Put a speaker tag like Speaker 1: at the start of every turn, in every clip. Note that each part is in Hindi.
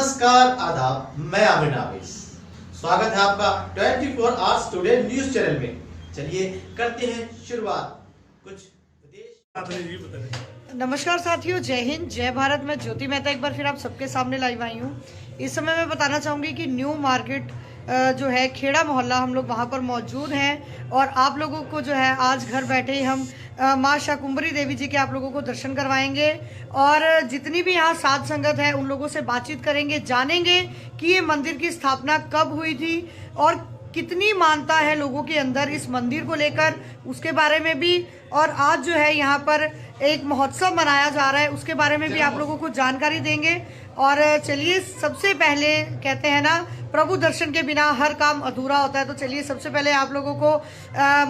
Speaker 1: नमस्कार आदाब, मैं आमिर नाविस। स्वागत है आपका 24 आवर्स टुडे न्यूज चैनल में। चलिए करते हैं शुरुआत। कुछ विदेश।
Speaker 2: नमस्कार साथियों, जय हिंद, जय भारत। मैं ज्योति मेहता एक बार फिर आप सबके सामने लाइव आई हूँ। इस समय मैं बताना चाहूँगी कि न्यू मार्केट जो है खेड़ा मोहल्ला, हम लोग वहाँ पर मौजूद हैं और आप लोगों को जो है आज घर बैठे ही हम माँ शाकुंभरी देवी जी के आप लोगों को दर्शन करवाएंगे और जितनी भी यहाँ साध संगत है उन लोगों से बातचीत करेंगे, जानेंगे कि ये मंदिर की स्थापना कब हुई थी और कितनी मानता है लोगों के अंदर इस मंदिर को लेकर, उसके बारे में भी। और आज जो है यहाँ पर एक महोत्सव मनाया जा रहा है, उसके बारे में भी आप लोगों को जानकारी देंगे। और चलिए, सबसे पहले कहते हैं ना, प्रभु दर्शन के बिना हर काम अधूरा होता है। तो चलिए सबसे पहले आप लोगों को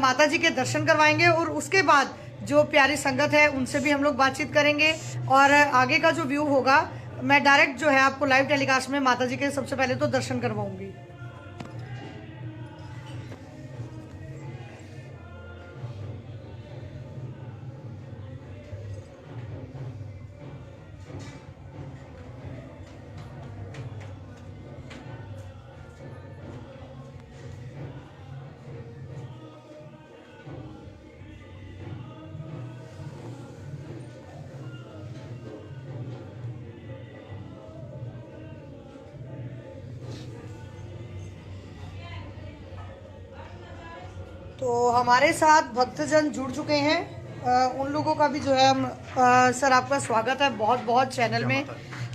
Speaker 2: माता जी के दर्शन करवाएंगे और उसके बाद जो प्यारी संगत है उनसे भी हम लोग बातचीत करेंगे और आगे का जो व्यू होगा मैं डायरेक्ट जो है आपको लाइव टेलीकास्ट में माता जी के सबसे पहले तो दर्शन करवाऊंगी। तो हमारे साथ भक्तजन जुड़ चुके हैं, उन लोगों का भी जो है हम सर आपका स्वागत है बहुत बहुत चैनल में।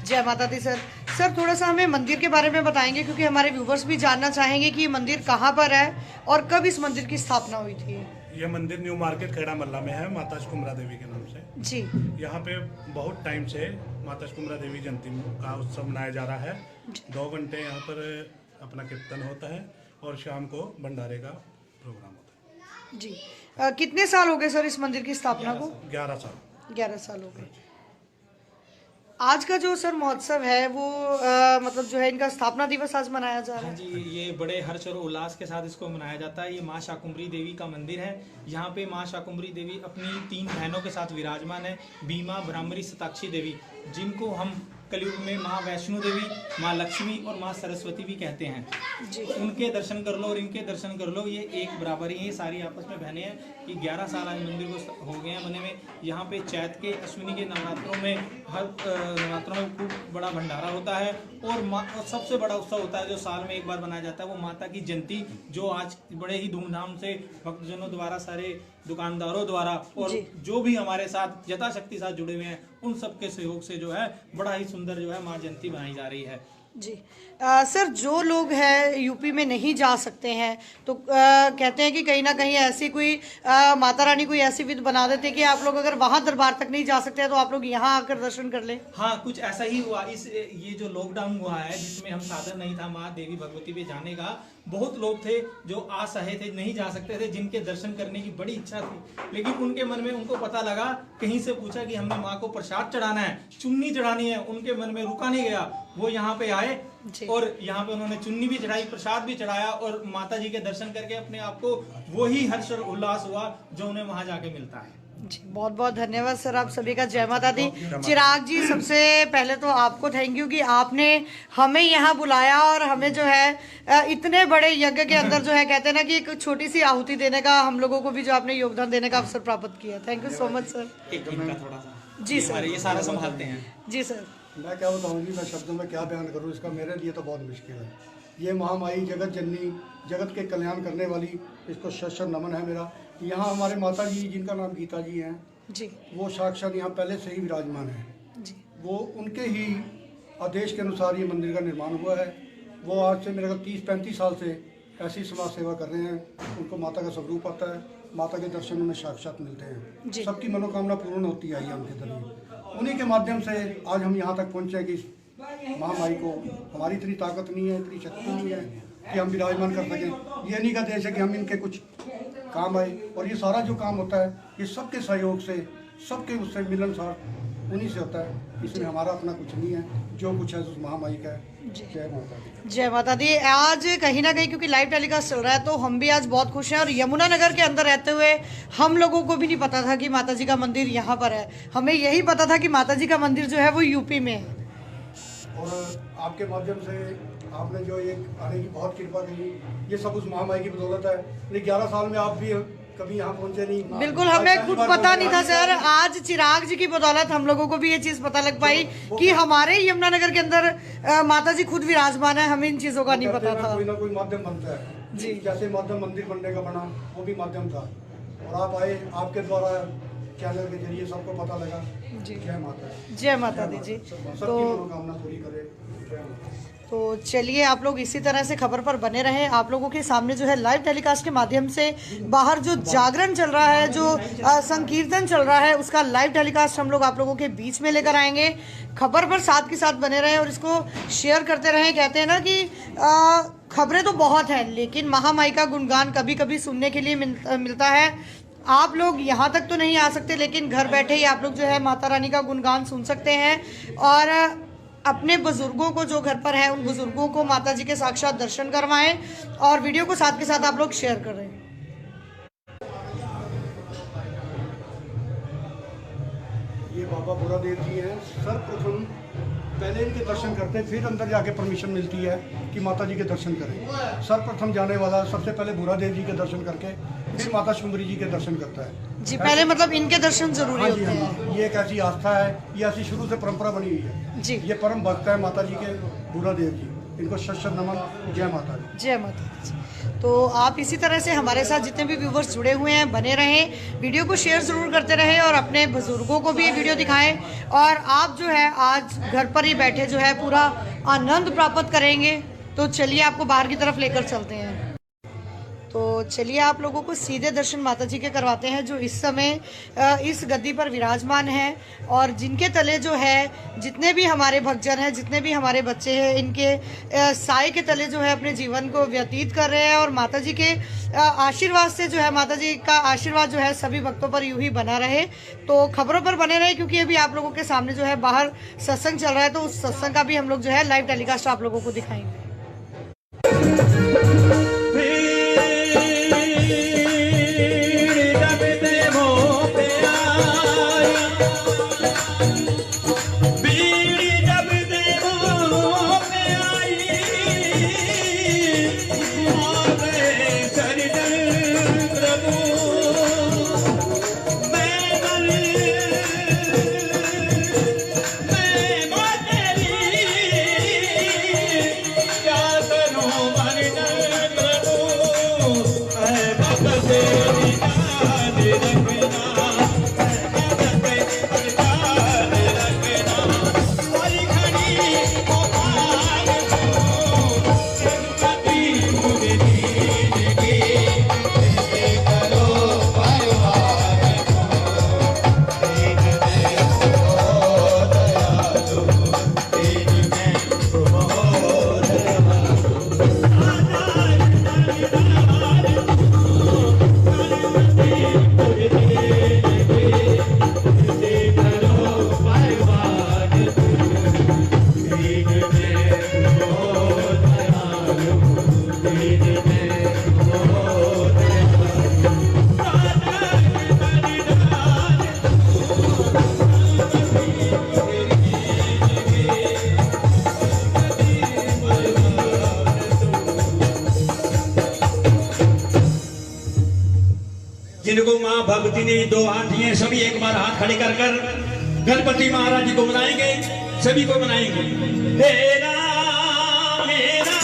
Speaker 2: जय माता दी सर। सर थोड़ा सा हमें मंदिर के बारे में बताएंगे क्योंकि हमारे व्यूवर्स भी जानना चाहेंगे कि ये मंदिर कहाँ पर है और कब इस मंदिर की स्थापना हुई थी।
Speaker 3: यह मंदिर न्यू मार्केट खेड़ा मोहल्ला में है, माता शाकुंभरी देवी के नाम से
Speaker 2: जी।
Speaker 3: यहाँ पे बहुत टाइम से माता शाकुंभरी देवी जयंती का उत्सव मनाया जा रहा है। 2 घंटे यहाँ पर अपना कीर्तन होता है और शाम को भंडारे का प्रोग्राम होता है।
Speaker 2: जी। कितने साल हो गए सर इस मंदिर की स्थापना को?
Speaker 3: 11 साल।
Speaker 2: 11 साल हो गए। आज का जो सर महोत्सव है वो मतलब जो है इनका स्थापना दिवस आज मनाया जा रहा है।
Speaker 4: हाँ जी, ये बड़े हर्ष और उल्लास के साथ इसको मनाया जाता है। ये माँ शाकुंभरी देवी का मंदिर है। यहाँ पे माँ शाकुंभरी देवी अपनी 3 बहनों के साथ विराजमान है, भीमा, भ्रामरी, शताक्षी देवी, जिनको हम कलयुग में माँ वैष्णो देवी, माँ लक्ष्मी और माँ सरस्वती भी कहते हैं जी। उनके दर्शन कर लो और इनके दर्शन कर लो, ये एक बराबर ही है, सारी आपस में बहनें हैं। कि 11 साल आज मंदिर को हो गए हैं बने में। यहाँ पे चैत के अश्विनी के नवरात्रों में हर नवरात्रों में खूब बड़ा भंडारा होता है और सबसे बड़ा उत्सव होता है जो साल में एक बार मनाया जाता है, वो माता की जयंती, जो आज बड़े ही धूमधाम से भक्तजनों द्वारा, सारे दुकानदारों द्वारा और जो भी हमारे साथ यथाशक्ति साथ जुड़े हुए हैं उन सबके सहयोग से जो है बड़ा ही सुंदर जो है माँ जयंती बनाई जा रही है
Speaker 2: जी। सर जो लोग हैं यूपी में नहीं जा सकते हैं तो कहते हैं कि कहीं ना कहीं ऐसी कोई माता रानी कोई ऐसी विधि बना देते हैं कि आप लोग अगर वहां दरबार तक नहीं जा सकते हैं तो आप लोग यहाँ आकर दर्शन कर लें।
Speaker 4: हाँ, कुछ ऐसा ही हुआ। ये जो लॉकडाउन हुआ है जिसमें हम साधन नहीं था माँ देवी भगवती पे जाने का, बहुत लोग थे जो आ सहे थे, नहीं जा सकते थे, जिनके दर्शन करने की बड़ी इच्छा थी, लेकिन उनके मन में उनको पता लगा, कहीं से पूछा कि हमने माँ को प्रसाद चढ़ाना है, चुन्नी चढ़ानी है, उनके मन में रुका नहीं गया, वो यहाँ पे आए और यहाँ पे उन्होंने चुन्नी भी चढ़ाई, प्रसाद भी चढ़ाया और माता जी के दर्शन करके अपने आप को वही हर्ष और उल्लास हुआ जो उन्हें वहां जाके मिलता है
Speaker 2: जी। बहुत बहुत धन्यवाद सर आप सभी का। जय माता दी। चिराग जी, सबसे पहले तो आपको थैंक यू कि आपने हमें यहाँ बुलाया और हमें जो है इतने बड़े यज्ञ के अंदर जो है कहते हैं ना कि एक छोटी सी आहुति देने का, हम लोगों को भी जो आपने योगदान देने का अवसर प्राप्त किया। Thank you so much sir.
Speaker 4: थोड़ा सा
Speaker 2: जी सर,
Speaker 4: ये सारा संभालते हैं
Speaker 2: जी सर।
Speaker 5: मैं क्या बताऊँ जी, मैं शब्दों में क्या बयान करूँ, इसका मेरे लिए तो बहुत मुश्किल है। ये महामाई जगत जननी, जगत के कल्याण करने वाली, इसको शत नमन है मेरा। यहाँ हमारे माता जी जिनका नाम गीता जी हैं
Speaker 2: जी,
Speaker 5: वो साक्षात यहाँ पहले से ही विराजमान है
Speaker 2: जी।
Speaker 5: वो उनके ही आदेश के अनुसार ये मंदिर का निर्माण हुआ है। वो आज से मेरे को 30-35 साल से ऐसी समाज सेवा कर रहे हैं। उनको माता का स्वरूप आता है, माता के दर्शन उन्हें साक्षात मिलते हैं, सबकी मनोकामना पूर्ण होती आई है उनके जरिए। उन्हीं के माध्यम से आज हम यहाँ तक पहुँचे कि महामाई को, हमारी इतनी ताकत नहीं है, इतनी शक्ति नहीं है कि हम विराजमान कर सकें। ये नहीं का देश है कि हम इनके कुछ काम आए, और ये सारा जो काम होता है ये सबके सहयोग से, सबके उससे मिलनसार उन्हीं से होता है। इसमें हमारा अपना कुछ नहीं है, जो कुछ है उस महामाई का है। जय माता दी।
Speaker 2: जय माता दी। आज कहीं ना कहीं क्योंकि लाइव टेलीकास्ट चल रहा है तो हम भी आज बहुत खुश हैं और यमुनानगर के अंदर रहते हुए हम लोगों को भी नहीं पता था कि माता जी का मंदिर यहाँ पर है। हमें यही पता था कि माता जी का मंदिर जो है वो यूपी में है।
Speaker 5: और आपके माध्यम से आपने जो ये आने की बहुत कृपा की, ये सब उस महामाई की बदौलत है। लेकिन 11 साल में आप भी कभी यहाँ पहुँचे नहीं।
Speaker 2: बिल्कुल, हमें खुद पता नहीं था सर। आज चिराग जी की बदौलत हम लोगों को भी ये चीज़ पता लग पाई कि हमारे यमुनानगर के अंदर माता जी खुद विराजमान है। हमें इन चीज़ों का नहीं पता था।
Speaker 5: कोई ना कोई माध्यम बनता है
Speaker 2: जी।
Speaker 5: जैसे माध्यम मंदिर बनने का बना, वो भी माध्यम था, और आप आए, आपके द्वारा चैनल के जरिए सबको पता लगा।
Speaker 2: जी,
Speaker 5: जय माता दी।
Speaker 2: जय माता दी जी।
Speaker 5: सबकी मनोकामना पूरी करे। जय माता।
Speaker 2: तो चलिए आप लोग इसी तरह से खबर पर बने रहें। आप लोगों के सामने जो है लाइव टेलीकास्ट के माध्यम से बाहर जो जागरण चल रहा है, जो संकीर्तन चल रहा है, उसका लाइव टेलीकास्ट हम लोग आप लोगों के बीच में लेकर आएंगे। खबर पर साथ के साथ बने रहें और इसको शेयर करते रहें। कहते हैं ना कि खबरें तो बहुत हैं, लेकिन महामाई का गुणगान कभी कभी सुनने के लिए मिलता है। आप लोग यहाँ तक तो नहीं आ सकते, लेकिन घर बैठे ही आप लोग जो है माता रानी का गुणगान सुन सकते हैं और अपने बुजुर्गों को जो घर पर है उन बुजुर्गों को माता जी के साक्षात दर्शन करवाएं और वीडियो को साथ के साथ आप लोग शेयर कर रहे हैं।
Speaker 5: ये बाबा बुरादेव जी हैं। सर्वप्रथम पहले इनके दर्शन करते हैं, फिर अंदर जाके परमिशन मिलती है कि माता जी के दर्शन करें। सर्वप्रथम जाने वाला सबसे पहले बुरादेव जी के दर्शन करके फिर माता शुंभरी जी के दर्शन करता है
Speaker 2: जी। पहले मतलब इनके दर्शन जरूरी होते हैं।
Speaker 5: हाँ, ये एक ऐसी आस्था है, ये ऐसी शुरू से परंपरा बनी हुई है
Speaker 2: जी।
Speaker 5: ये परम भक्त है माता जी के, बुरादेव जी, इनको शत नमन। जय माता दी।
Speaker 2: जय माता दी। तो आप इसी तरह से हमारे साथ जितने भी व्यूवर्स जुड़े हुए हैं बने रहें, वीडियो को शेयर ज़रूर करते रहें और अपने बुजुर्गों को भी ये वीडियो दिखाएं। और आप जो है आज घर पर ही बैठे जो है पूरा आनंद प्राप्त करेंगे। तो चलिए आपको बाहर की तरफ लेकर चलते हैं। तो चलिए आप लोगों को सीधे दर्शन माता जी के करवाते हैं, जो इस समय इस गद्दी पर विराजमान हैं और जिनके तले जो है जितने भी हमारे भक्तजन हैं, जितने भी हमारे बच्चे हैं, इनके साए के तले जो है अपने जीवन को व्यतीत कर रहे हैं। और माता जी के आशीर्वाद से जो है, माता जी का आशीर्वाद जो है सभी भक्तों पर यूं ही बना रहे। तो खबरों पर बने रहे, क्योंकि अभी आप लोगों के सामने जो है बाहर सत्संग चल रहा है, तो उस सत्संग का भी हम लोग जो है लाइव टेलीकास्ट आप लोगों को दिखाएंगे।
Speaker 6: जिनको माँ भगवती ने दो हाथ दिए, सभी एक बार हाथ खड़े कर कर गणपति महाराज जी को मनाएंगे, सभी को मनाएंगे। तेरा मेरा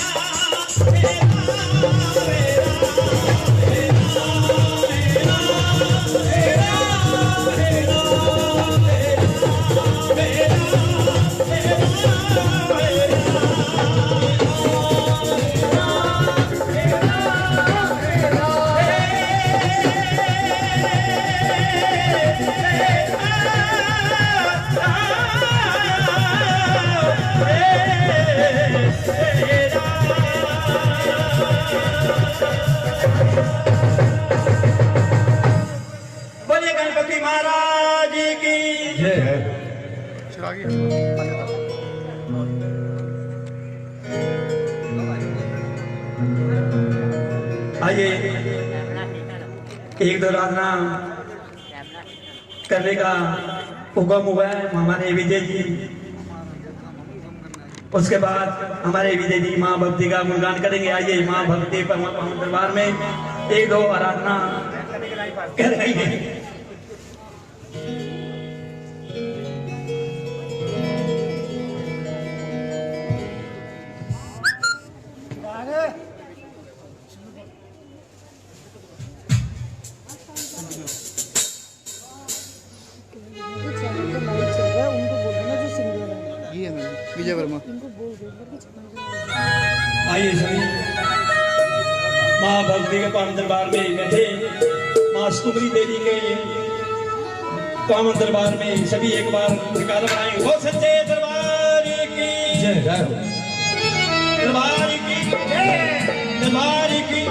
Speaker 6: बोलिए गणपति महाराज की जय। आइए एक दो राधना करने का हुक्म हुआ है हमारे विजय जी। उसके बाद हमारे विदेवी माँ भक्ति का गुणगान करेंगे। आइए माँ भक्ति पावन दरबार में एक दो आराधना कर रही है।
Speaker 5: विजय वर्मा।
Speaker 6: आइए सभी माँ भक्ति के पावन दरबार में बैठे माँ कुमरी देवी के पावन दरबार में सभी एक बार जयकारा बनाएंगे। वो सच्चे दरबार की जय, दरबार की जय, दरबार की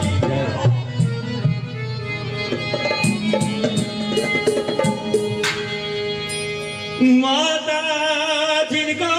Speaker 6: माता जिनका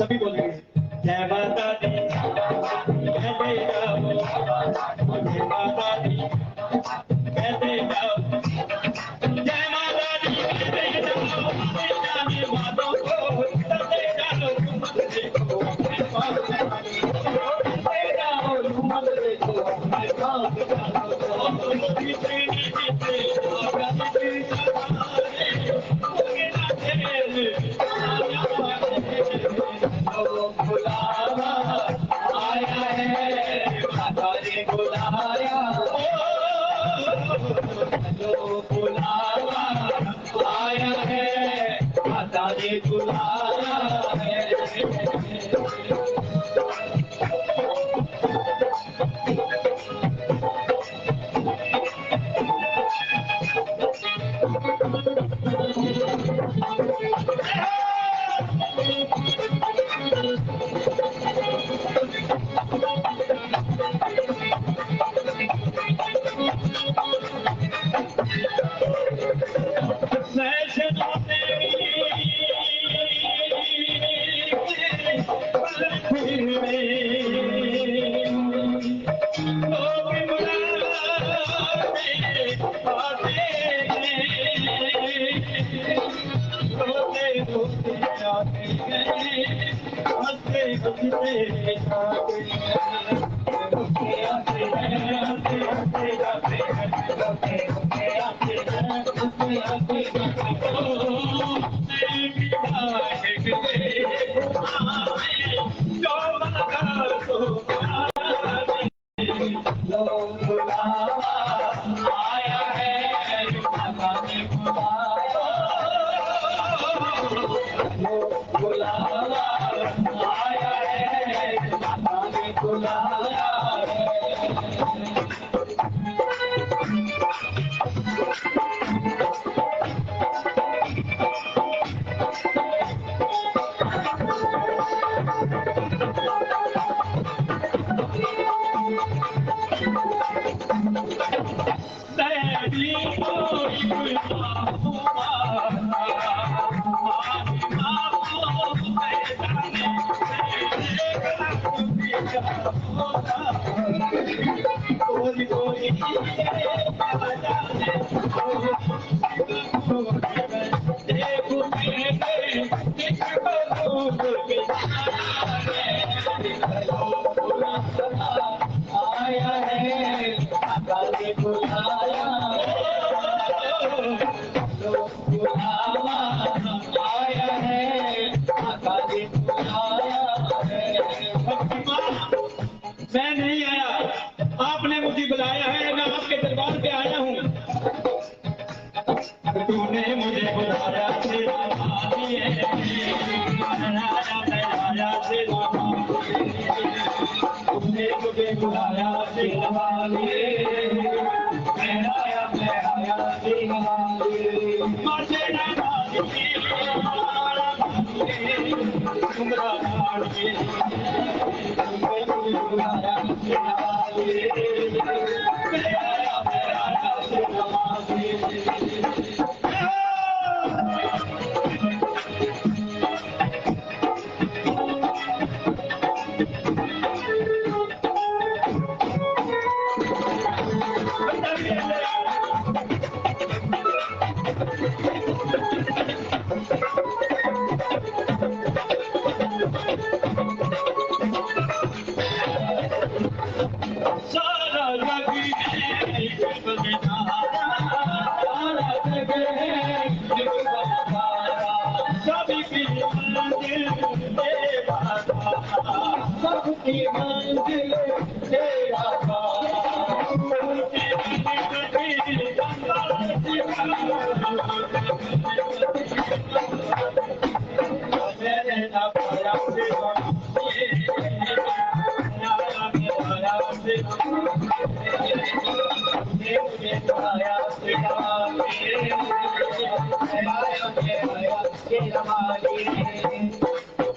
Speaker 6: सभी बोलेंगे जय माता दी, कहते जाओ जय माता दी, कहते जाओ जय माता दी, कहते जाओ जाने मातों को कहते जाओ मत देखो कहते जाओ मत देखो मैं नहीं आया, आपने मुझे बुलाया है, मैं आपके दरबार पे आया हूँ। तूने मुझे बुलाया तेरा भाई है, तूने मुझे बुलाया तेरा भाई है, मैं आया तेरा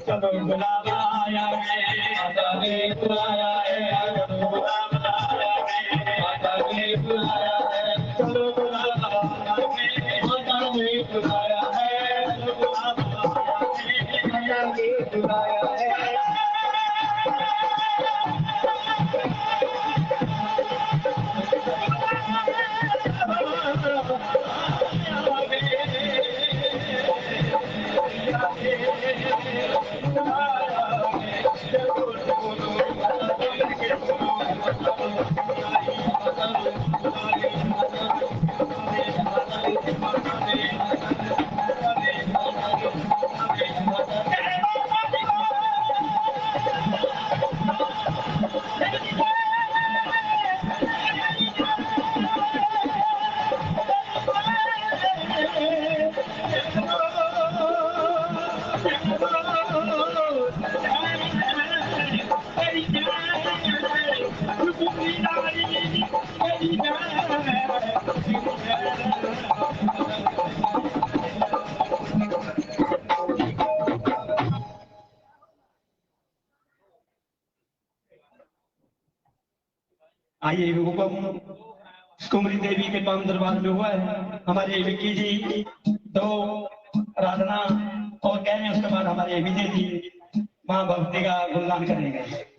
Speaker 6: चलो बुलावा आया है, माता ने बुलाया है, बुलावा आया है, माता ने बुलाया है, चलो बुलावा आया है, माता ने बुलाया है, चलो बुलावा आया है, माता ने बुलाया है। आइए हुक्म कुमरी देवी के पावन दरबार में हुआ है। हमारे विक्की जी तो आराधना और कह रहे हैं, उसके बाद हमारे विजय जी माँ भक्ति का गुणगान करेंगे।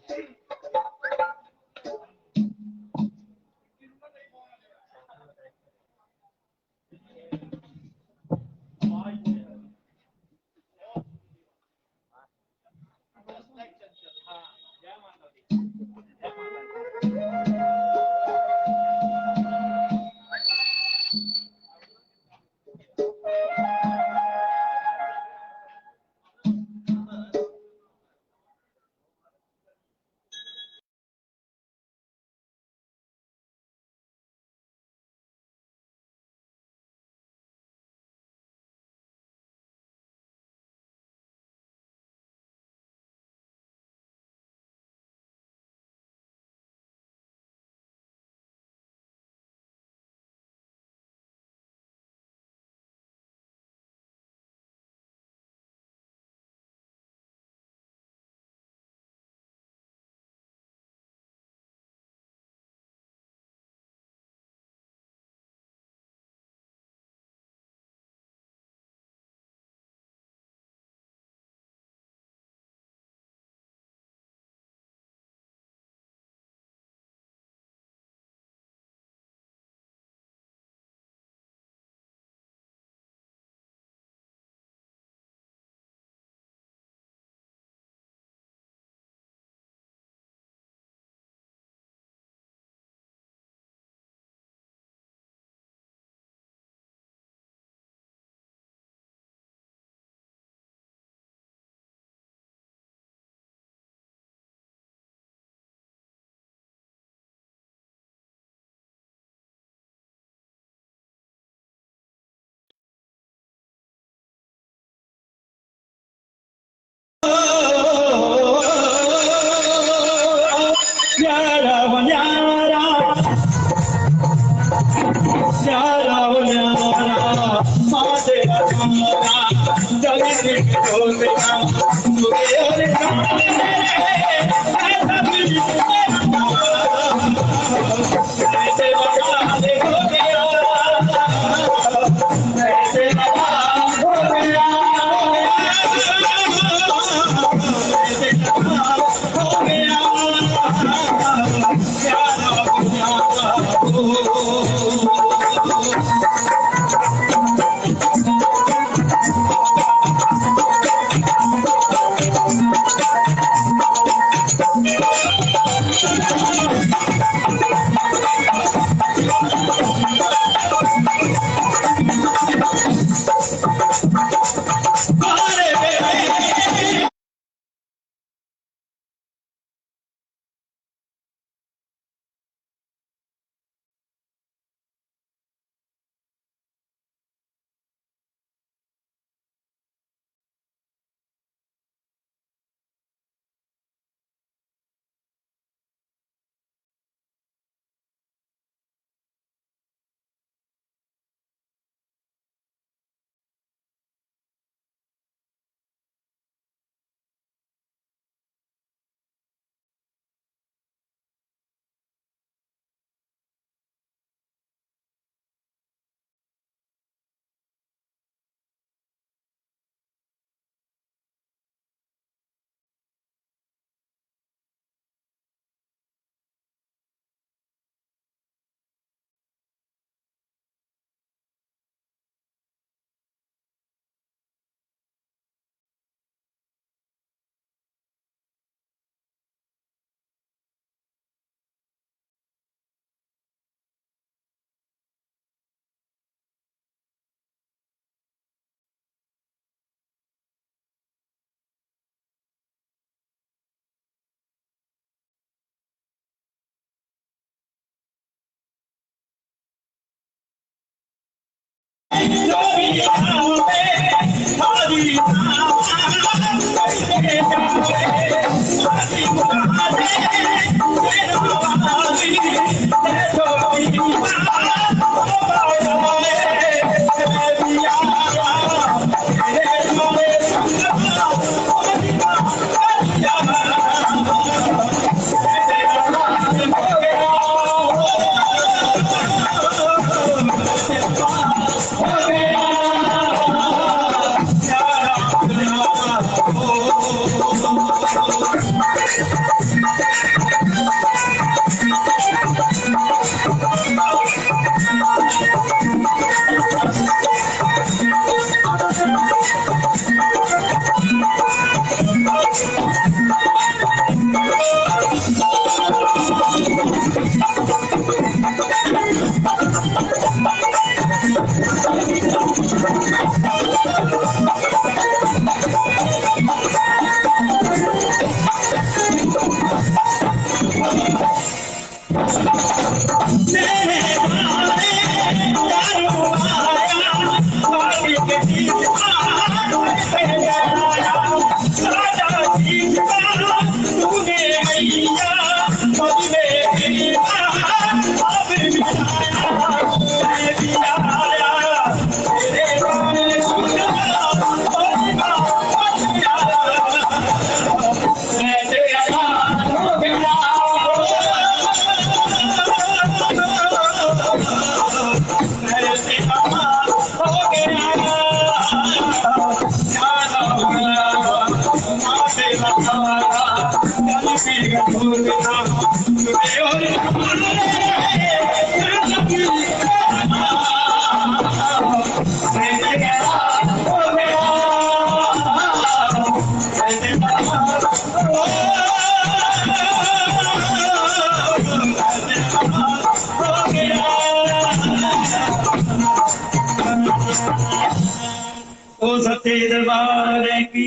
Speaker 6: ओ सच्चे दरबार की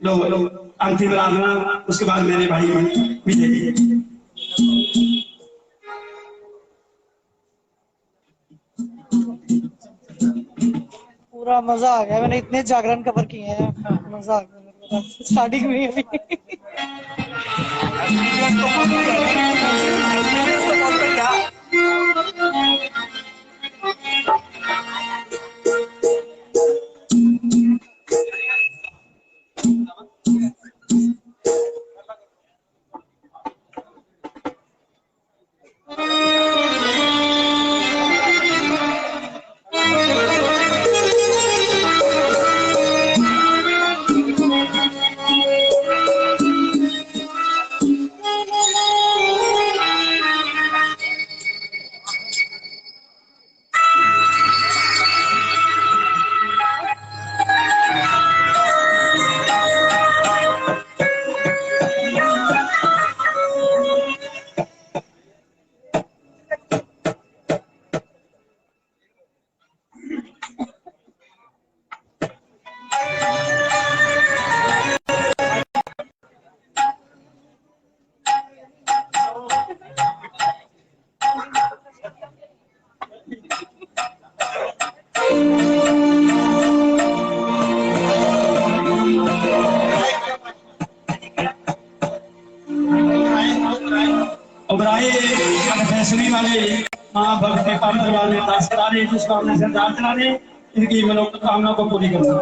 Speaker 6: लो अंतिम आराधना, उसके बाद मेरे भाई विजय।
Speaker 2: पूरा मजा आ गया, मैंने इतने जागरण कवर किए हैं, मजा आ गया स्टार्टिंग में अभी।
Speaker 6: केसरी वाले माँ भक्ति पार्लर वाले दास कराने जिस भावना से दान कराने इनकी मनोकामना को पूरी करना।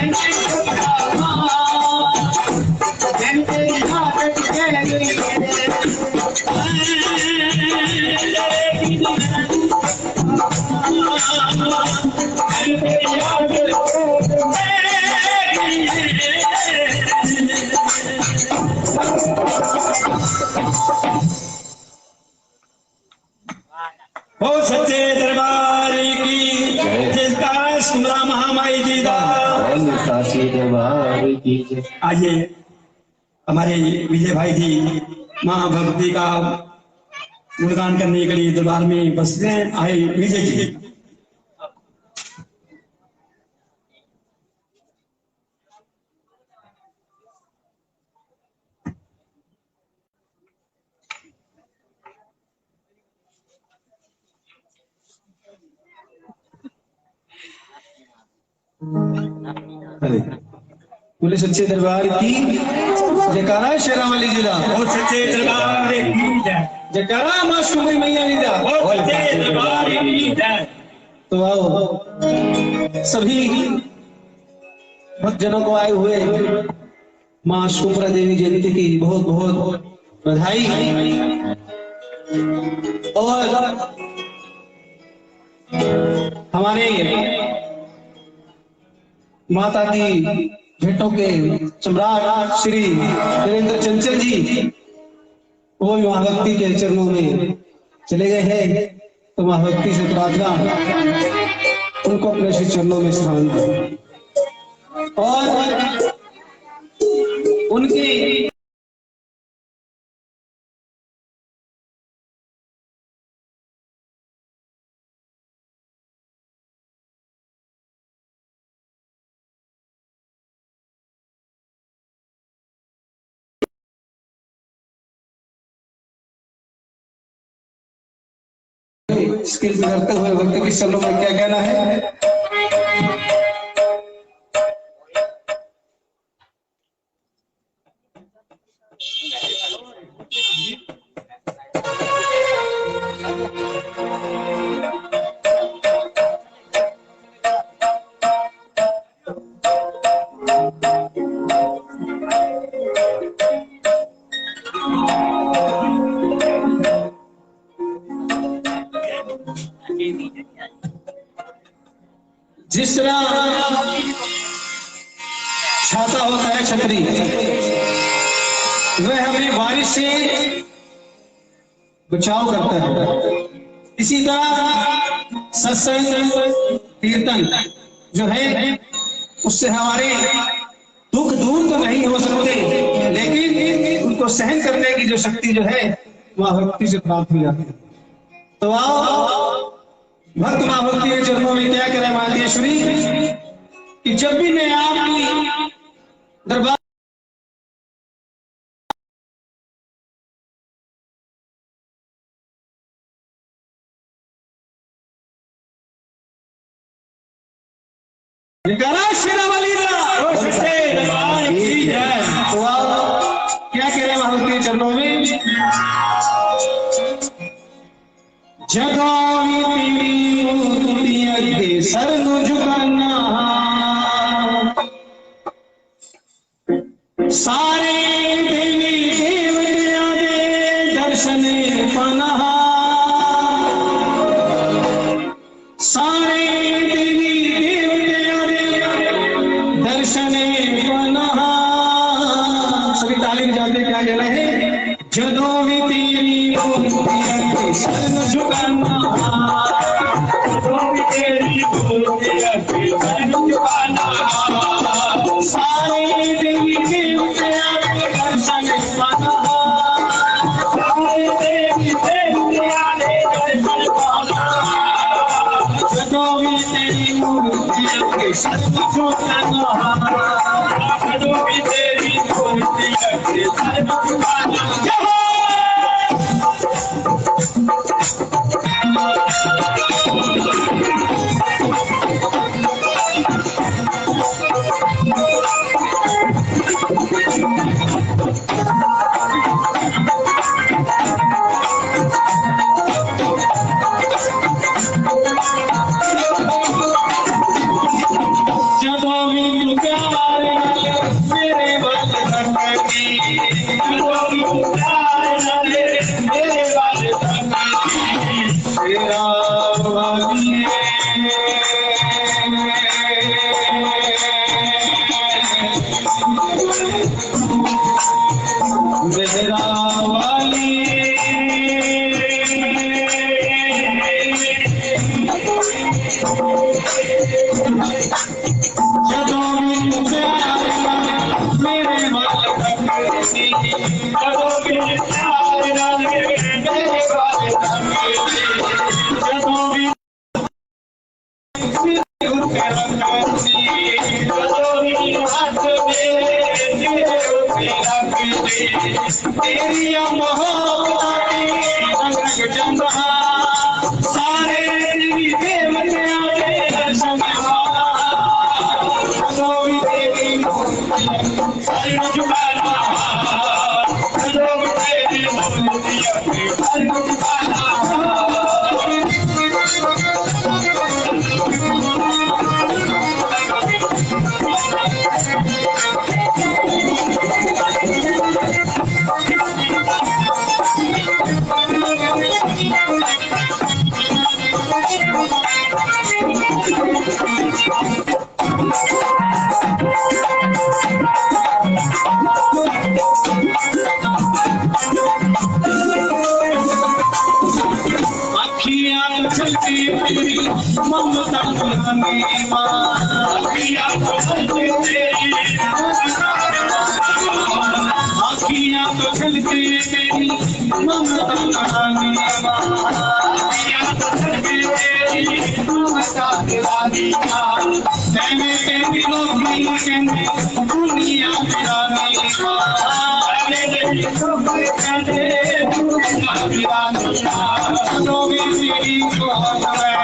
Speaker 6: Thank you. हो सच्चे दरबार की जय, काश कुमरा महामाई जी का
Speaker 7: साची दरबार की जय।
Speaker 6: आइए हमारे विजय भाई जी माँ भगवती का गुणगान करने के लिए दरबार में उपस्थित हैं। आए विजय जी।
Speaker 7: बोले सच्चे दरबार की जयकारा शेरावाली जी का
Speaker 6: हो सच्चे दरबार की जय,
Speaker 7: जयकारा मां सुमरी मैया जी का
Speaker 6: हो सच्चे दरबार की जय।
Speaker 7: तो आओ सभी भक्तजनों को आए हुए मां शुभ्रा देवी जयंती की बहुत बहुत बधाई। और हमारे माता की भेंटों के सम्राट श्री नरेंद्र चंचल जी वो भी महाभक्ति के चरणों में चले गए हैं, तो महाभक्ति से प्रार्थना उनको अपने श्री चरणों में स्थान दें और उनके स्किल करते हुए भक्ति के चरणों में क्या कहना है। जिस तरह छाता होता है छतरी, वह हमें बारिश से बचाव करता है, इसी तरह सत्संग कीर्तन जो है उससे हमारे दुख दूर तो नहीं हो सकते, लेकिन उनको सहन करने की जो शक्ति जो है वह भक्ति से प्राप्त हो जाती है। तो आओ भक्त मां भक्ति के चरणों में क्या करें मातेश्वरी कि जब भी मैं आपकी दरबार शेरावाली तो आप क्या करें मां भक्ति के चरणों में जगावी सर झुकाना सारे देवी देवतिया दे दर्शन पाना, सारे देवी देवतिया दे दर्शन पाना। सभी तालीम जाते क्या कह रहे हैं, जदों भी तेरी सर झुकाना, जदों भी तेरी सर झुकाना, सारे देवी देवतिया दे दर्शन पाना, सारे देवी देवतिया दे दर्शन पाना, जदों भी तेरी मूर्तियां के सर झुकाना, जदों भी तेरी मूर्तियां के सर झुकाना। ਜਦੋਂ ਵੀ ਪਿਆਰ ਮੇਰੇ ਵੱਲ ਤੱਕਦੀ ਜਦੋਂ ਵੀ ਪਿਆਰ ਨਾਲ ਮੇਰੇ ਵੱਲ ਤੱਕਦੀ ਜਦੋਂ ਵੀ तेरी मोहब्बत रंग जंदा सारे देवतियां दे दर्शन जोगी तेरी सारी जुबाना जोगी तेरी सारी जुबाना ममता पुरानी माँ अखियाँ तो छलके तेरी ममता पुरानी माँ अखियाँ तो छलके तेरी ममता पुरानी माँ कहने तेरी रोगी कहने दुनिया पुरानी माँ कहने दुनिया पुरानी माँ रोगी तेरी बहुत है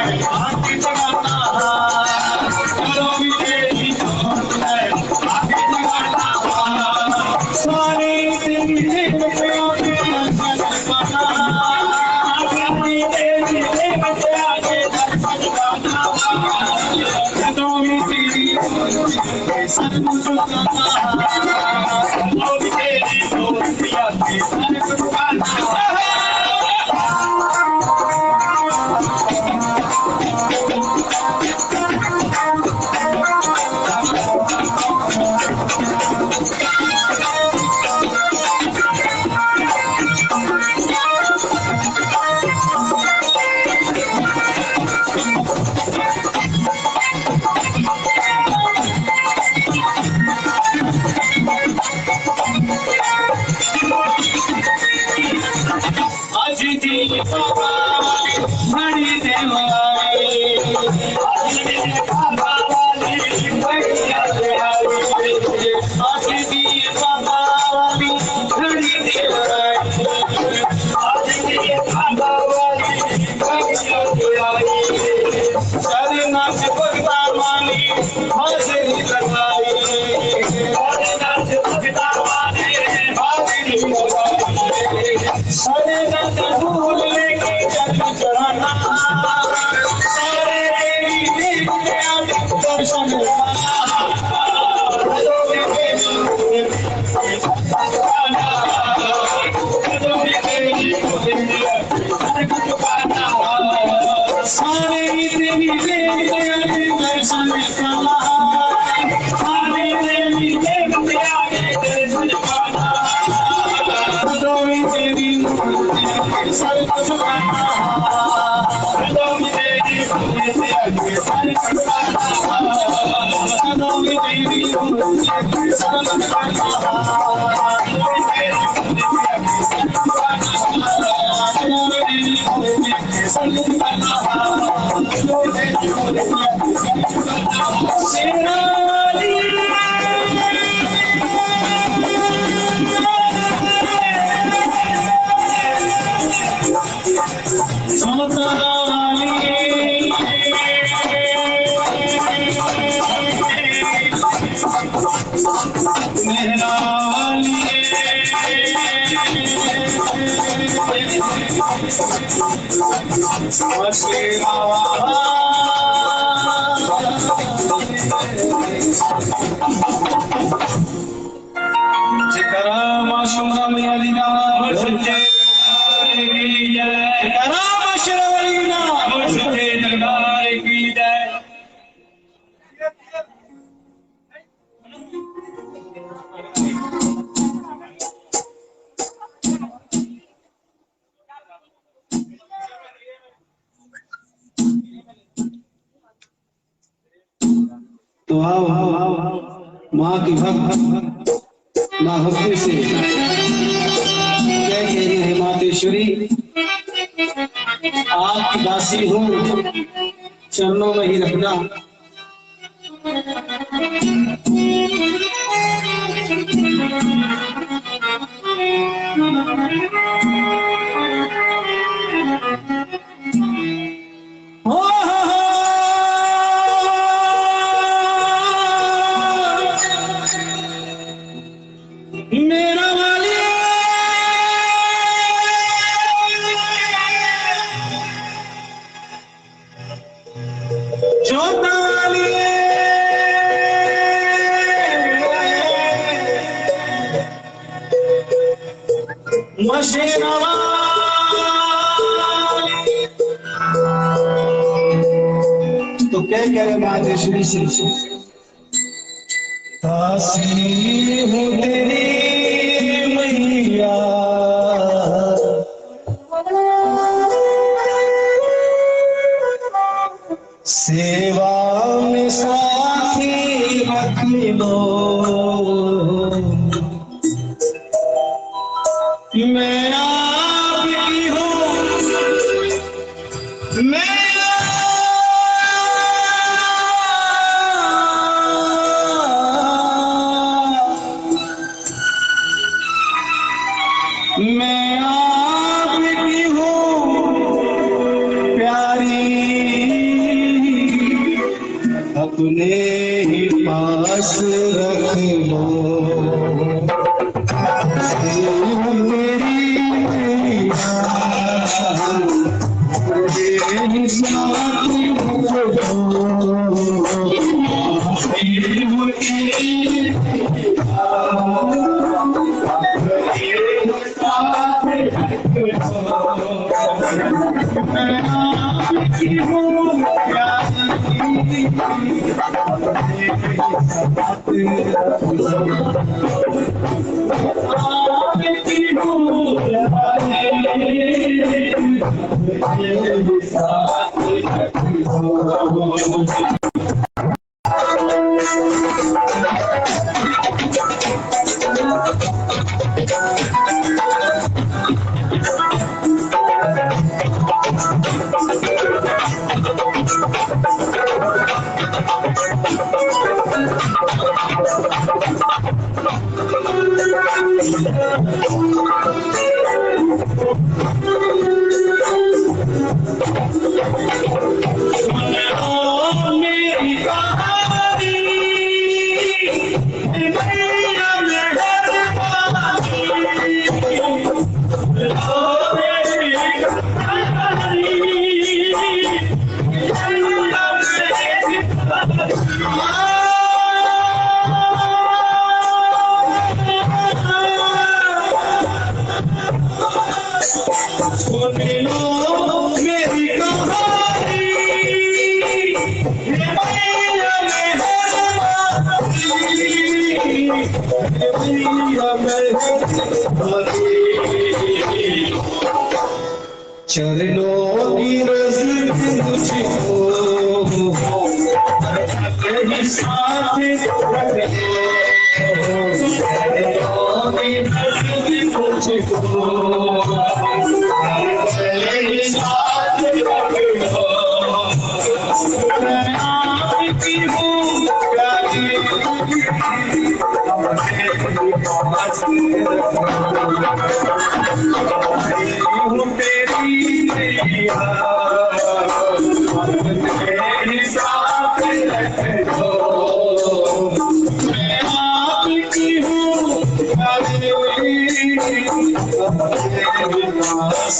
Speaker 7: तो आओ माँ की भक्त माँ भक्ति से क्या कह रही है मातेश्वरी, आपकी दासी हूँ, चरणों में ही रखना। मेरा वाली जोता वाली मशीना तो क्या करे मातेश्वरी से, दासी हूँ तेरी मैया, सेवा में साथी रख लो, मैं आपकी हूँ, मैं आपकी हूँ प्यारी, अपने ही पास रख लो, मेरी साथी चरणों की रज़ मुझको तेरे साथ चरणों की रज़ मुझको तेरे साथ रखो, मैं आपकी हूँ प्यारी, हूँ तेरी मैया, मेरे साथ रखो, मैं आपकी हूँ प्यारी, मेरे पास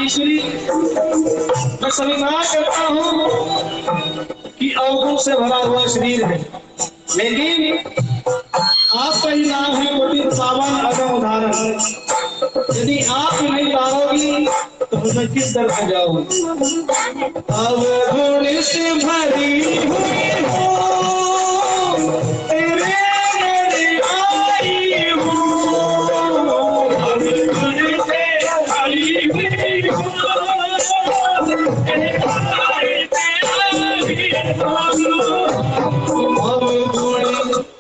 Speaker 7: ईश्वरी मैं स्वीकार करता हूँ कि अवगुण से भरा हुआ शरीर है, लेकिन आपका ही नाम है कोटि पावन अगम उदाहरण। यदि आप नहीं तारोगी तो मैं किस दर पे जाऊंगी। अवगुण से भरी हुई हूँ, तेरे घर आई हूँ। अवगुण से भरी हुई हूँ, तेरे अवगुण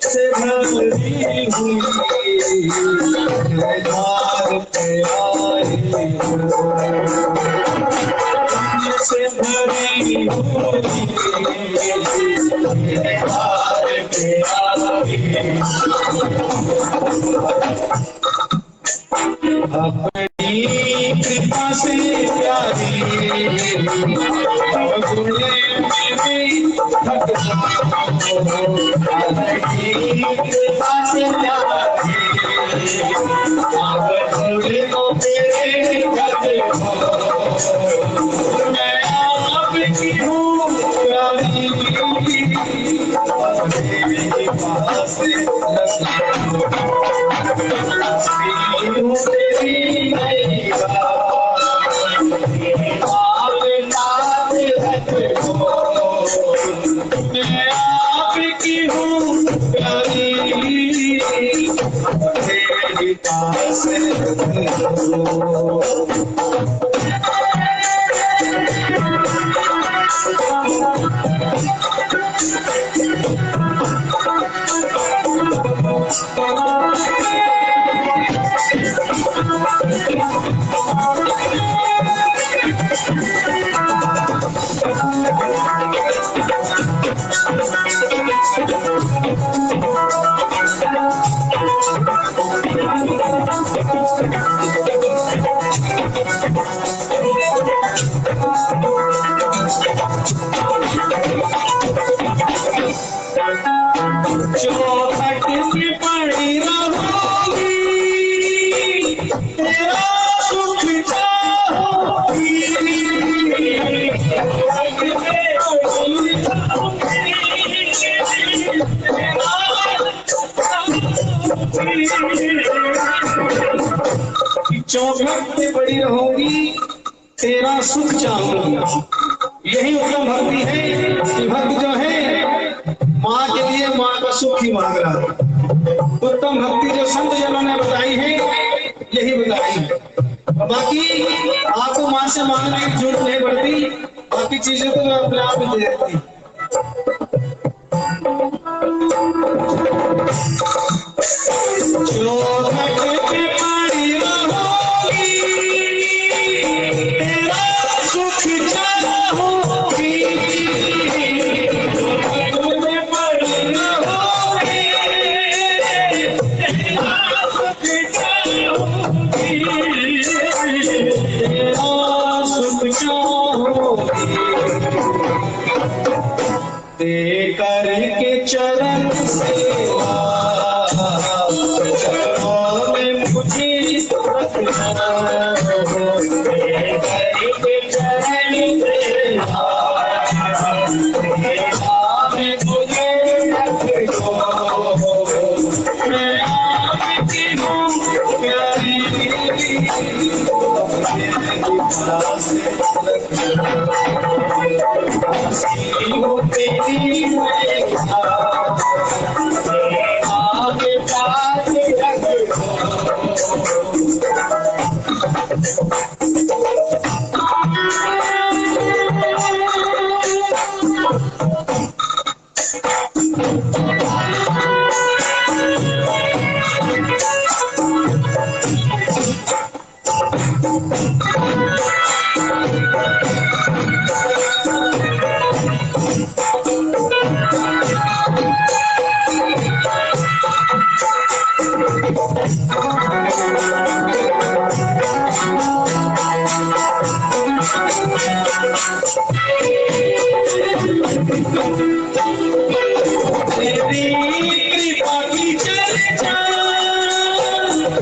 Speaker 7: से भरी हुई द्वार पे आई से भरी हुई द्वार पे आई अपनी कृपा से प्यारी अवगुण में कृपा से प्यारी अवगुण को मेरे मैं आपकी हूँ प्यारी मेरे पास तेरी नहीं मैं आपकी हूँ प्यारी तेरे पास चौखट में पड़ी रहोगी, तेरा सुख चाहोगी। चौखट में पड़ी रहूंगी, तेरा सुख चाहूंगी। यही उत्तम भक्ति है कि भक्त जो है माँ के लिए माँ का सुख ही मांग रहा है। उत्तम भक्ति जो संत जनों ने बताई है यही बताई है। बाकी आपको माँ से मांगने की जरूरत नहीं पड़ती, बाकी चीजें तो अपने आप ही दे देती। तेरा सुख चाहोगी, दे करके चरण सेवा चरणों में मुझे रखना, दे करके चरण सेवा में मुझे रखो। मैं आपकी हूँ प्यारी आगे पास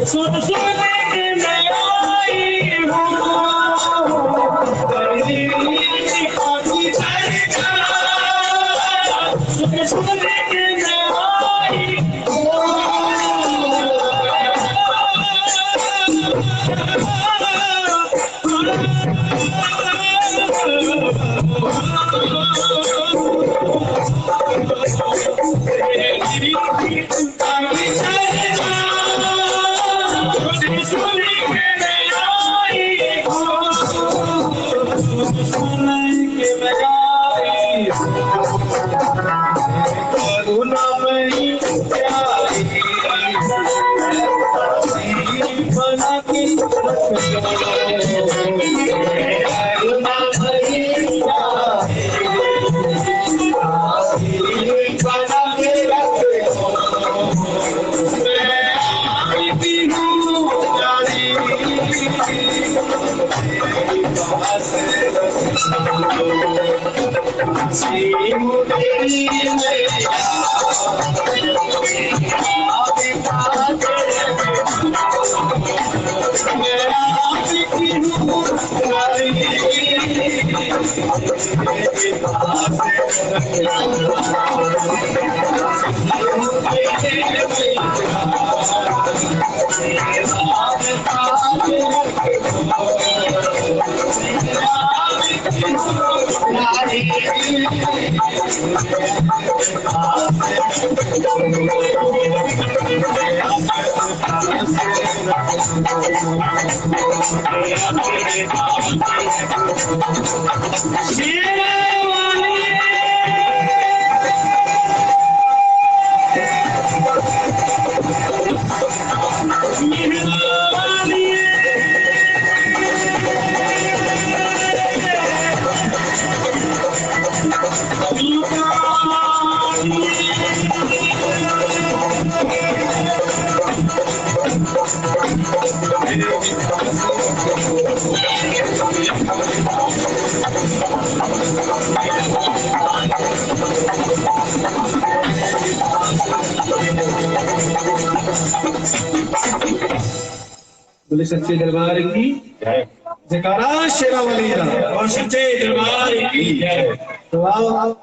Speaker 7: सुन सुन के मैं आई हूँ। बोले सच्चे दरबार की जयकारा शेरावाली और सच्चे दरबार की जय। तो आओ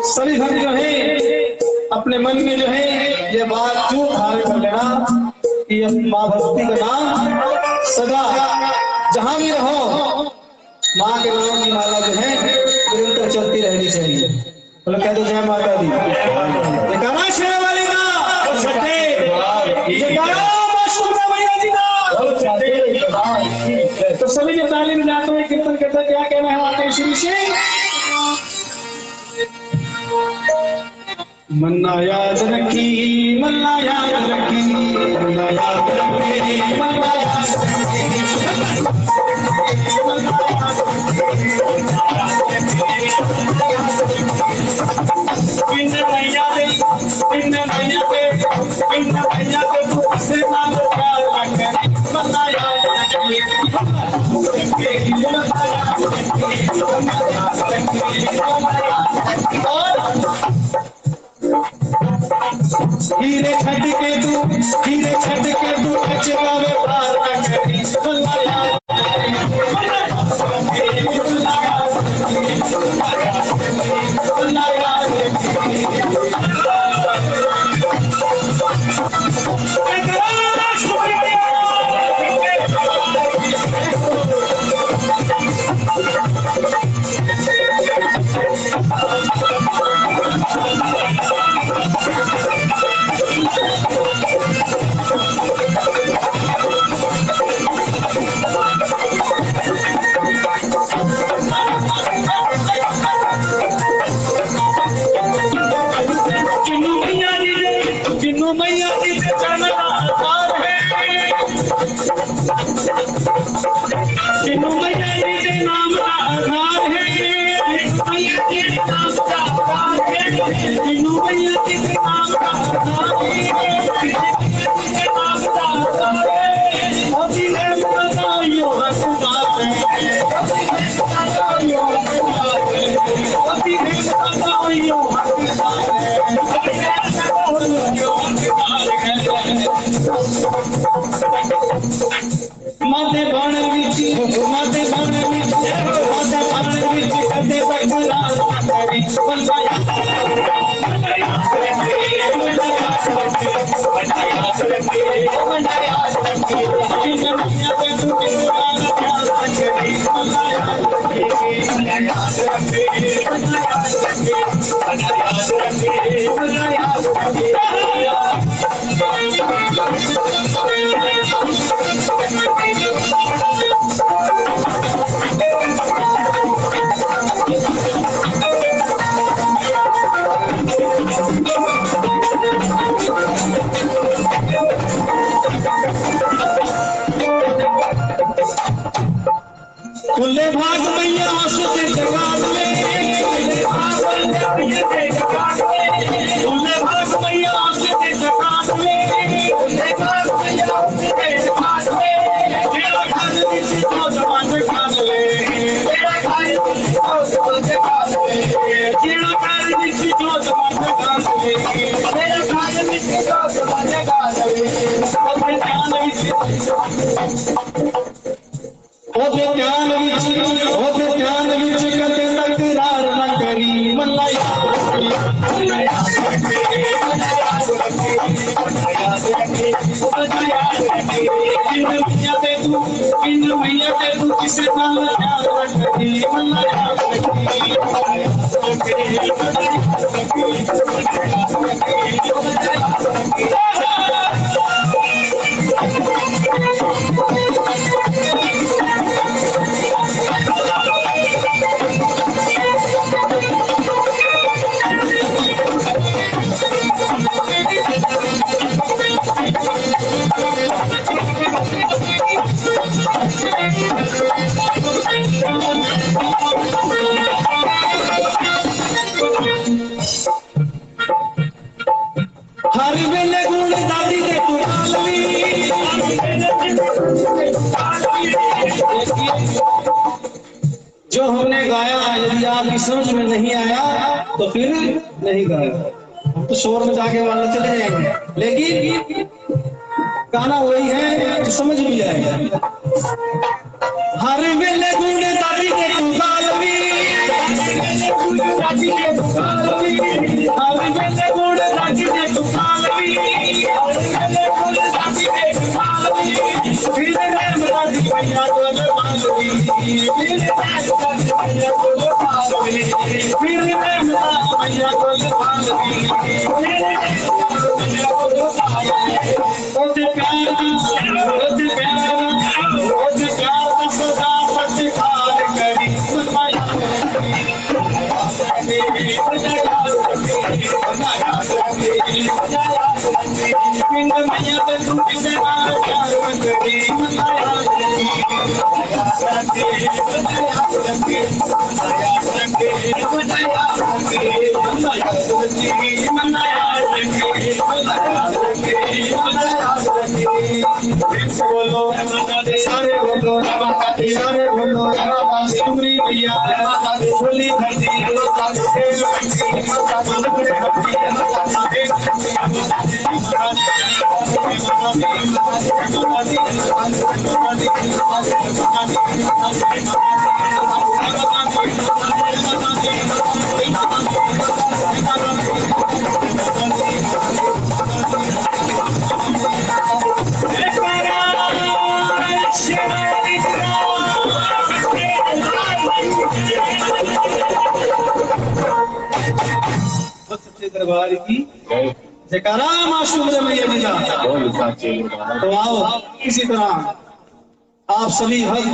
Speaker 7: सभी भक्त जो है अपने मन में जो है ये बात क्यों धारण कर लेना कि माँ भगवती का नाम सदा जहां भी रहो माँ के नाम की माला जो है निरंतर चलती रहनी चाहिए। बोलो कह दो जय माता दी। जयकारा शेरावाली का और सच्चे जयकारा मां सुंदरा मैया जी का। तो सभी जो ताली बजाते हुए कीर्तन करते हैं क्या कहना है आते श्री से मन्ना याद रखी मन्ना याद रखी मन्ना याद रखी मन्ना याद पिंड मैया दे पिंड मैया दे पिंड मैया दे तू से नाम रख मन्ना याद रखी हीरे छट के तू अचरा व्यापार न करी मन्ना याद माते बाण विच कदे बकरार करी बंदा खुले भाग मैया हंसते जगात में, खुले भाग मैया हंसते जगात में, खुले भाग मैया हंसते जगात में, तेरा घर किसी को जवान काट ले, तेरा घर किसी को जवान काट ले, तेरा घर किसी को जवान काट ले, तेरा घर किसी को जवान काट ले, ओते ध्यान विच कदे तकरार न करी मल्ला याद रखी इन मैया ते तू किसे नाल याद रखी मल्ला याद हर वेले गुण दादी के कुरालवी जो हमने गाया, यदि आपकी समझ में नहीं आया तो फिर नहीं गाया, हम तो शोर में जाके वाला चले जाएंगे, लेकिन गाना वही है जो समझ भी आएगा। हर वेले गुण दादी के कुरालवी, हर वेले गुण दादी के कुरालवी, हर वेले गुण दादी के कुरालवी, हर वेले गुण दादी के कुरालवी, फिर मैं दादी मैया को मालवी, फिर मैं दादी मैया को मालवी, फिर मैं मैया को मालवी, ओते प्यार सदा प्रतिभार करी माया पिंड मैया पे तू किसे प्यार करी सारे बोलो सुमरी भैया बोली धरती दरबार की जयकारा मासूम मैया जी का। तो आओ इसी तरह आप सभी भक्त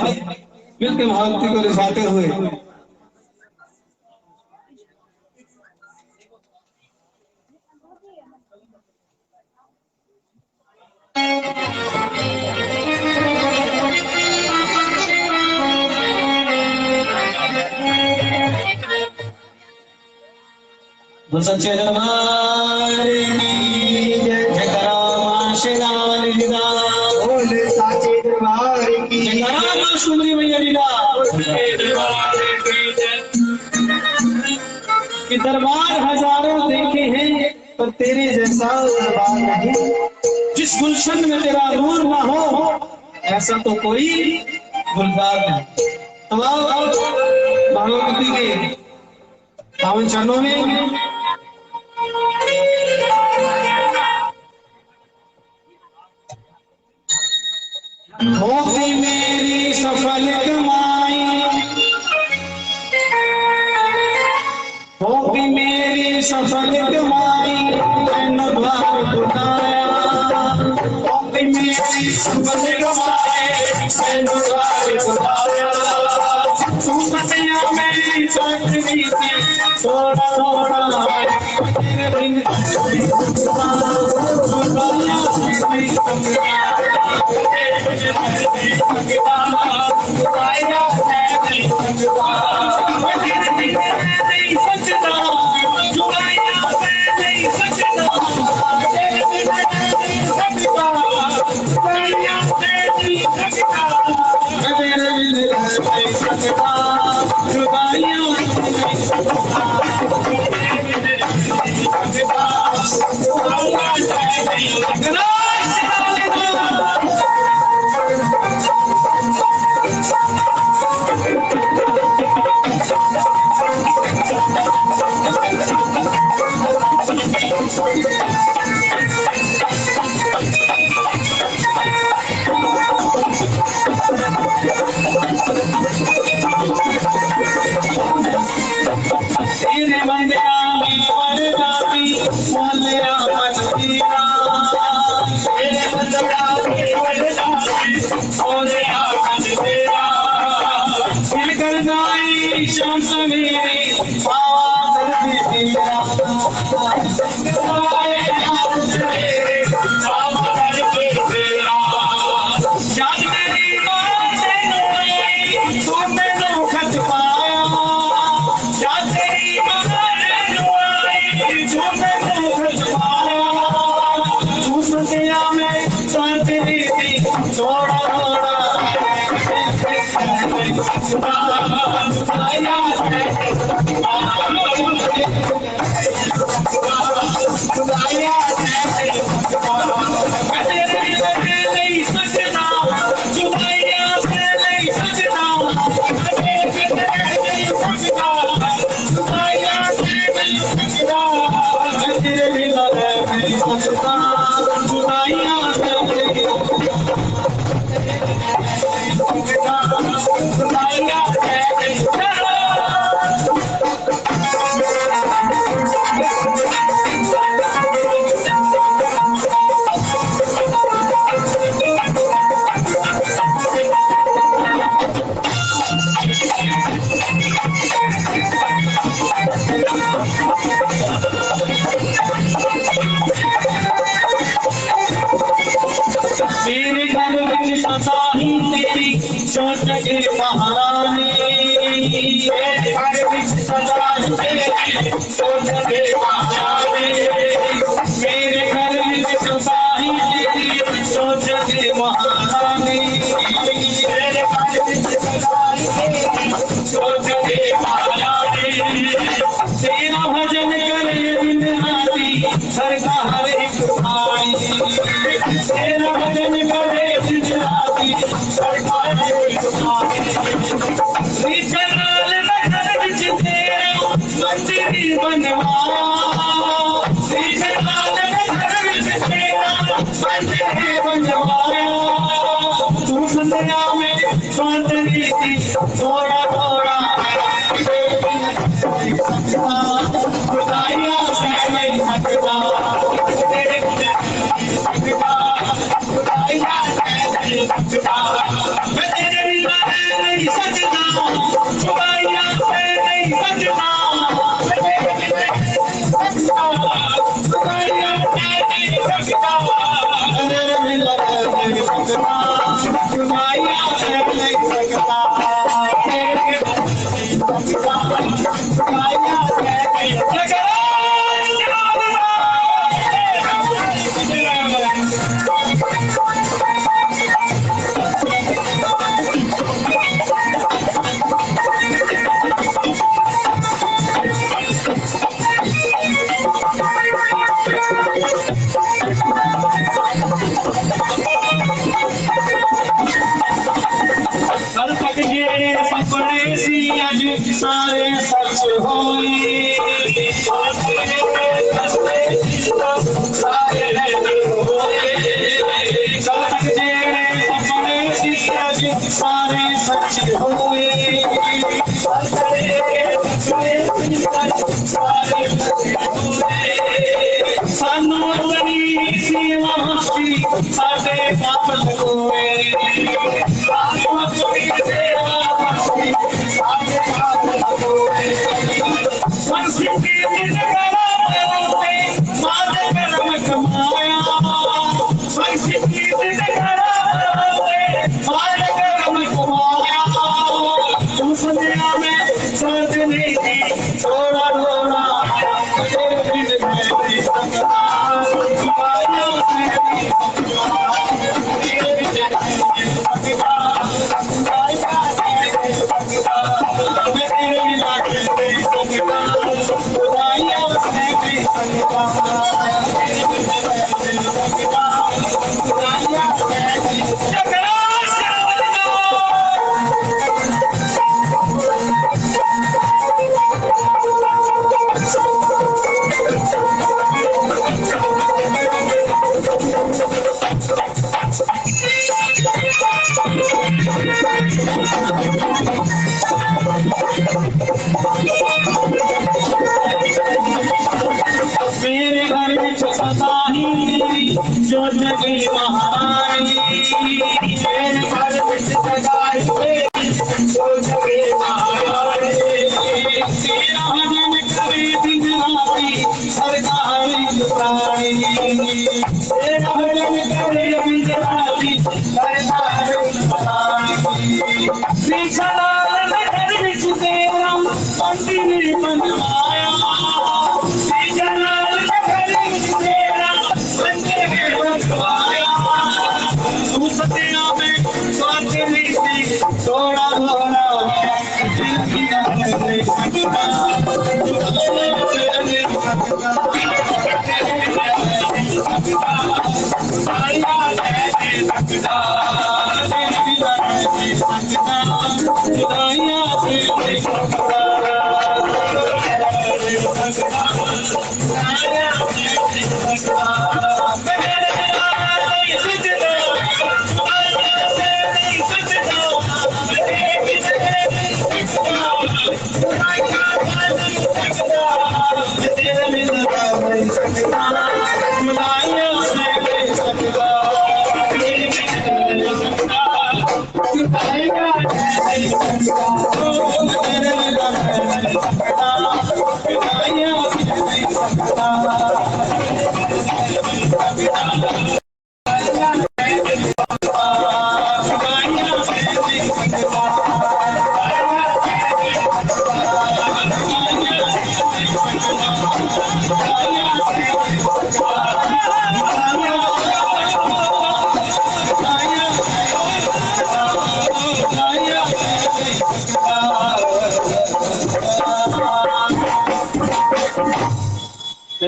Speaker 7: मिलकर भक्ति को रिझाते हुए सच्चे दरबार की जयकारा मां शेरावाली जी का। बोले साचे दरबार की जयकारा मां सुमरी मैया जी का। कि दरबार हजारों देखे हैं पर तेरे जैसा दरबार नहीं। जिस गुलशन में तेरा नूर ना हो ऐसा तो कोई गुलजार नहीं। तो आओ भगवती के पावन चरणों में होगी मेरी सफल कमाई, होगी मेरी सफल कमाई, मैंने द्वार बुलाया। होगी मेरी सफल कमाई, मैंने द्वार बुलाया। तू बतिया मेरी सोचनी थी थोड़ा थोड़ा तेरे बिन कल तक ये सपने सी अज सारे सच होए सारे कल तक ये सपने सी अज सारे सच होए सानू तनी सी वासी साडे कातल होए मेरे घर में सताही जो जगी महारानी मेरे घर में सगाई जो जगी महारानी तेरा भजन करे दिन राती सरकारी दुकानी तेरा भजन करे दिन राती सरकारी दुकानी निशाल नगर विच तेरा मंदिर बनवाया थोड़ा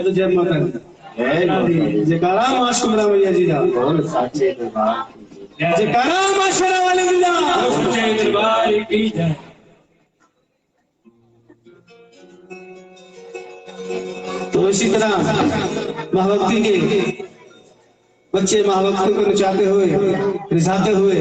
Speaker 7: तो जय माता दी जयकारा मां शुक्रा मैया जी का जयकारा मां शुक्रा वाले जय दरबार की जय। तो इसी तरह महाभक्ति के बच्चे महाभक्ति को नचाते हुए रिझाते हुए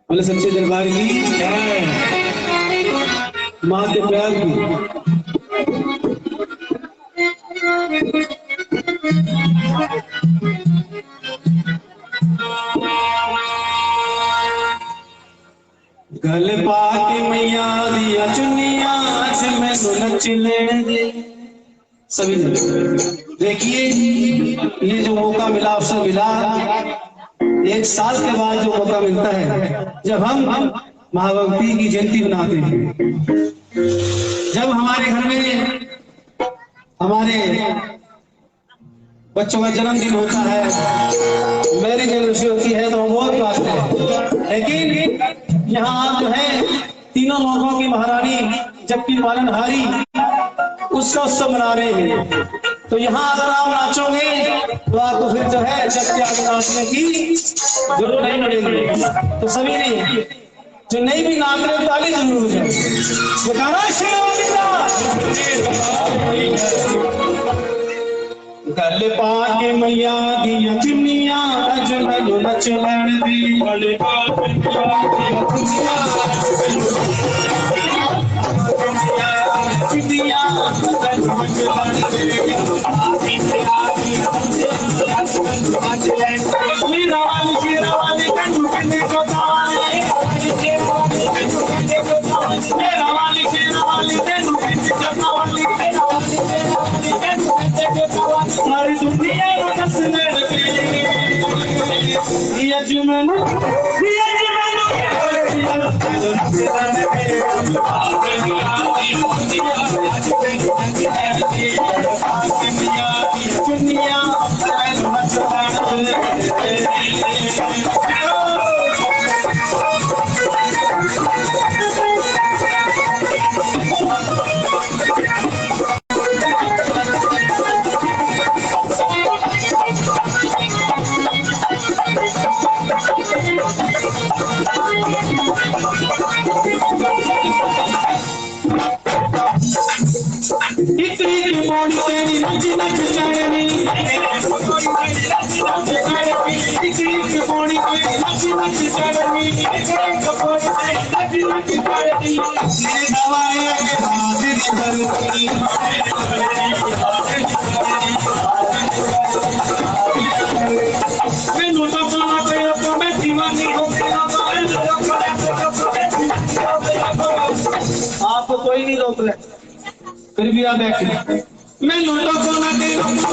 Speaker 7: बोले सच्चे दरबार की मां के प्यार की। गल पाके मैया दिया चुनिया में नच लेने दे सभी। देखिए ये जो मौका मिला अवसर मिला, 1 साल के बाद जो मौका मिलता है जब हम महाभक्ति की जयंती मनाते हैं, जब हमारे घर में हमारे बच्चों का जन्मदिन होता है, मैरिज एनिवर्सरी होती है तो हम बहुत बात हैं, लेकिन यहाँ जो है तीनों लोगों की महारानी जबकि पालनहारी उसका उत्सव मना रहे हैं। तो यहाँ अगर आप नाचोगे तो आपको फिर जो है जबकि आगे नाचने की जरूरत नहीं पड़ेगी। तो सभी ने जो नहीं भी नाच रहे ताली जरूर हो जाए। गल पाके मैया दिया चुनिया अजमल नच लैण दी गल सारी दुनिया आपको कोई नहीं रोक ले, फिर भी आप बैठे। मैं लूटो को ना दे मैं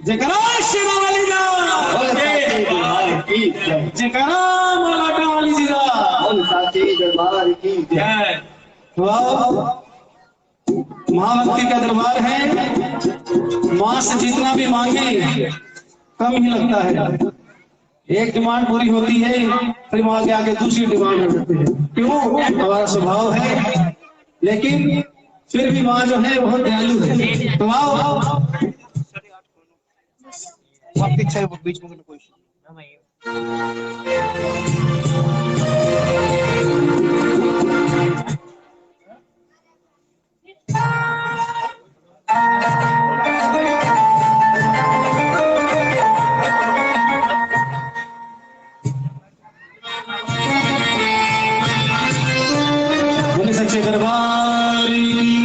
Speaker 7: जयकारा शेरा वाली दा, जयकारा मलाटा वाली जी दा, महाभक्ति का दरबार है। माँ से जितना भी मांगे कम ही लगता है। एक डिमांड पूरी होती है फिर माँ के आगे दूसरी डिमांड हो जाती है। क्यों? हमारा स्वभाव है, लेकिन फिर भी माँ जो है बहुत दयालु है। तो आओ आपकी इच्छा है बीच में कोई बोले सच्चे दरबार की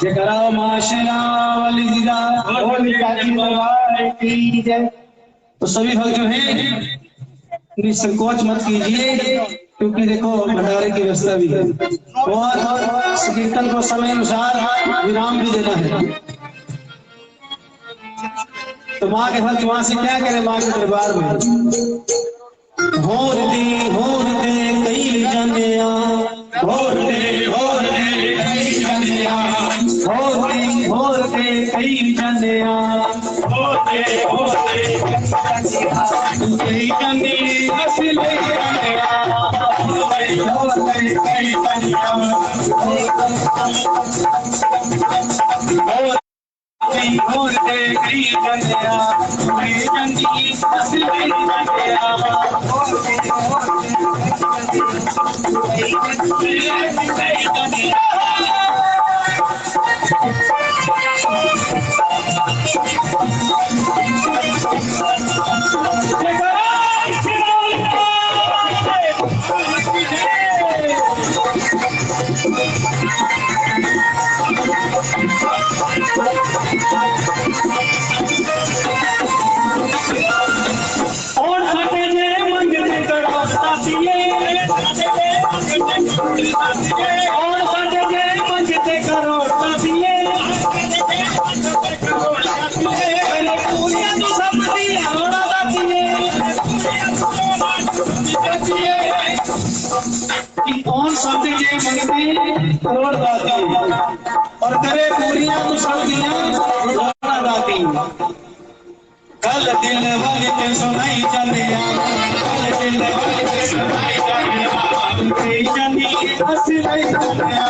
Speaker 7: जयकारा मां शेरा वाली जीरा की जय। तो सभी भक्त जो है निसंकोच मत कीजिए, क्योंकि देखो भंडारे की व्यवस्था भी है और कीर्तन को समय अनुसार विराम भी देना है। तो माँ के भक्त वहां से क्या करें? माँ के दरबार में होर दे कई जनिया, होर दे कई जनिया, होर दे कई जनिया, कई जनी असली जनिया, होर दे कई जनिया, होर दे कई जनिया, कई जनी असली जनिया, और सटे जे मंगते करता दिए, और सटे जे मंगते करता दिए, पहले पूरिया तो सब दिया होना दिए कि और सटे जे मंगते करता दिए और करे पूरिया तो सब दिया होना दाती। कल दिल वाले के सुनाई चलिया, कल दिल वाले के सुनाई चलिया, कई जनी असली चलिया,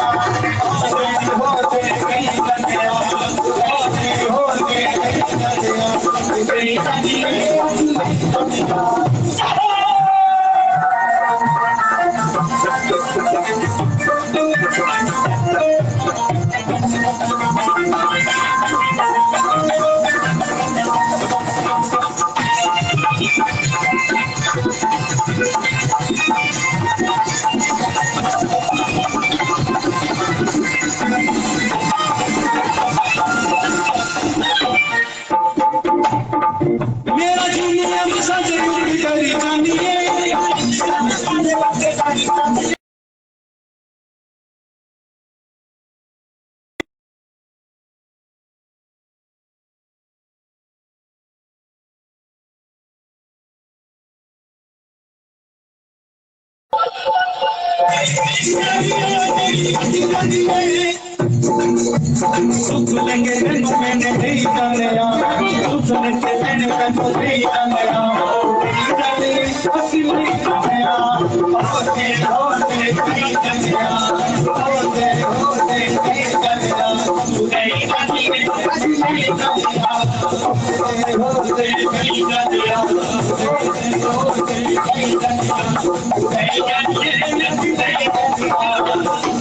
Speaker 7: होते कई चलिया, होते कई चलिया, कई जनी मेरा जीने में सच करी जानिए। सुख लेंगे मैंने नहीं जाना, सुख लेंगे मैंने नहीं जाना, असली जाना, होते होते कहीं जाना, होते होते कहीं जाना, कहीं जानी असली जाना, होते होते कहीं जाना, होते होते कहीं जाना, कहीं जानी नहीं जाना।